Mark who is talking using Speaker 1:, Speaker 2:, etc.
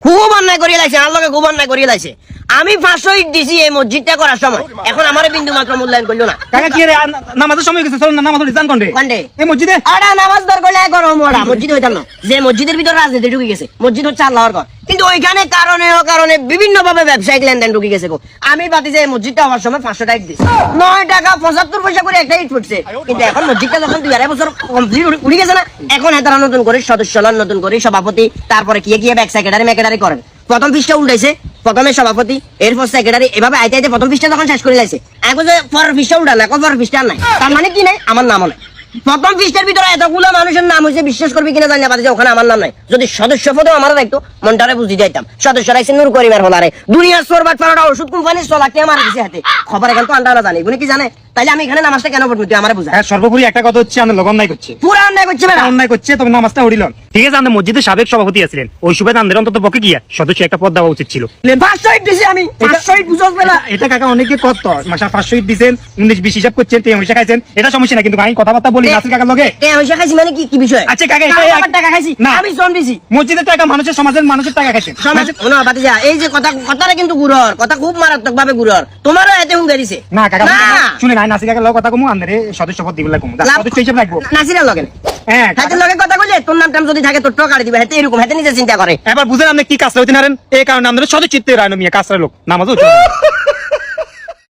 Speaker 1: খুব অন্যায় করিয়ে লাইছে, আমার লগে খুব অন্যায় করিয়ে লাইছে। আমি 500 ইট দিছি এই মসজিদটা করার সময়, এখন আমার বিন্দু মাত্র মূল্যায়ন করলো না।
Speaker 2: কাকা কি রে নামাজের সময় গেছে, চল না নামাজ পড়ি, জান কোন রে
Speaker 1: কোনডে
Speaker 2: এই মসজিদে?
Speaker 1: আরে নামাজ দর করলে গরম ওরা মসজিদ হইতাম না, যে মসজিদের ভিতর রাজনীতি ঢুকে গেছে। মসজিদ হচ্ছে আল্লাহর ঘর, কিন্তু ওইখানে কারণে বিভিন্ন ভাবে ব্যবসায়িক লেনদেন ঢুকে গেছে গো। আমি বাতি যে এই মসজিদটা হওয়ার সময় 500 টাকা দিছি, 9 টাকা 75 পয়সা করে একটা ইট ফুটছে। কিন্তু এখন মসজিদটা যখন 2.5 বছর কমপ্লিট উঠে গেছে না, এখন এতারা নতুন করে সদস্য হলেন, নতুন করে সভাপতি, তারপরে কি ব্যাক সেক্রেটারি মেকেটারি করেন। প্রথম পৃষ্ঠা উল্টাইছে, প্রথমে সভাপতি, এরপর সেক্রেটারি, এভাবে আইতে আইতে প্রথম পৃষ্ঠা যখন শেষ করে লাইছে, এখন যে পরের পৃষ্ঠা উল্টা না, পরের পৃষ্ঠা নাই। তার মানে কি নাই? আমার নামও নাই। প্রথম পৃষ্ঠার ভিতরে এতগুলো মানুষের নাম হয়েছে, বিশ্বাস করবি কিনা জানি না, যে ওখানে আমার নাম নাই। যদি সদস্য পদে আমার রাখতো, মনটারে বুঝি যাইতাম। সদস্য রাখছে নূর করিমের হলারে, দুনিয়ার সোরবাট পাড়াটা ওষুধ কোম্পানির 100 লাখ টাকা মারা দিছে হাতে। খবর এখন তো আন্ডারা জানি, উনি কি জানে? তাইলে আমি এখানে নামাজটা কেন পড়বো? তুই আমারে বুঝা।
Speaker 2: সর্বোপরি একটা কথা হচ্ছে, আমি লগন নাই করছে,
Speaker 1: পুরা অন্যায় করছে বেটা।
Speaker 2: অন্যায় করছে, তবে নামাজটা উড়িল। ঠিক আছে, আমাদের মসজিদের সাবেক সভাপতি আছিলেন, ওই সুবাদে আমাদের অন্তত পক্ষে গিয়া সদস্য একটা পদ দেওয়া উচিত ছিল।
Speaker 1: 500 ইট দিছি আমি, 500 ইট বুঝছ বেলা।
Speaker 2: এটা কাকা অনেকে কত মাসা 500 ইট দিছেন, 19-20 হিসাব করছেন, তেমন হিসাব খাইছেন, এটা সমস্যা না। কিন্তু আমি কথাবার্তা বলি নাসির কাকার লগে।
Speaker 1: পয়সা খাইছি মানে কি বিষয়?
Speaker 2: আচ্ছা কাকা,
Speaker 1: আমার টাকা খাইছি
Speaker 2: না,
Speaker 1: আমি শ্রম দিছি।
Speaker 2: মসজিদের টাকা মানুষের, সমাজের মানুষের টাকা খাইছেন।
Speaker 1: এই যে কথাটা কিন্তু গুরর কথা, খুব মারাত্মক ভাবে গুরর। তোমারও এতে হুঙ্গা দিছে
Speaker 2: না কাকা, শুনে নাই নাসির কাকার লগে কথা কমু, আন্দারে সদস্য পদ দিবলা কমু, সদস্য হিসাব রাখবো।
Speaker 1: নাসিরের লগে
Speaker 2: হ্যাঁ,
Speaker 1: হাতের লগে কথা কইলে তোর নাম টাম যদি থাকে তোর টাকা দিবে, হাতে এরকম হাতে নিজে চিন্তা করে।
Speaker 2: এবার বুঝেন আপনি কি কাজ হইতে নারেন, এই কারণে আমাদের সদস্যত্বের রায়ন মিয়া কাজরা লোক নামাজও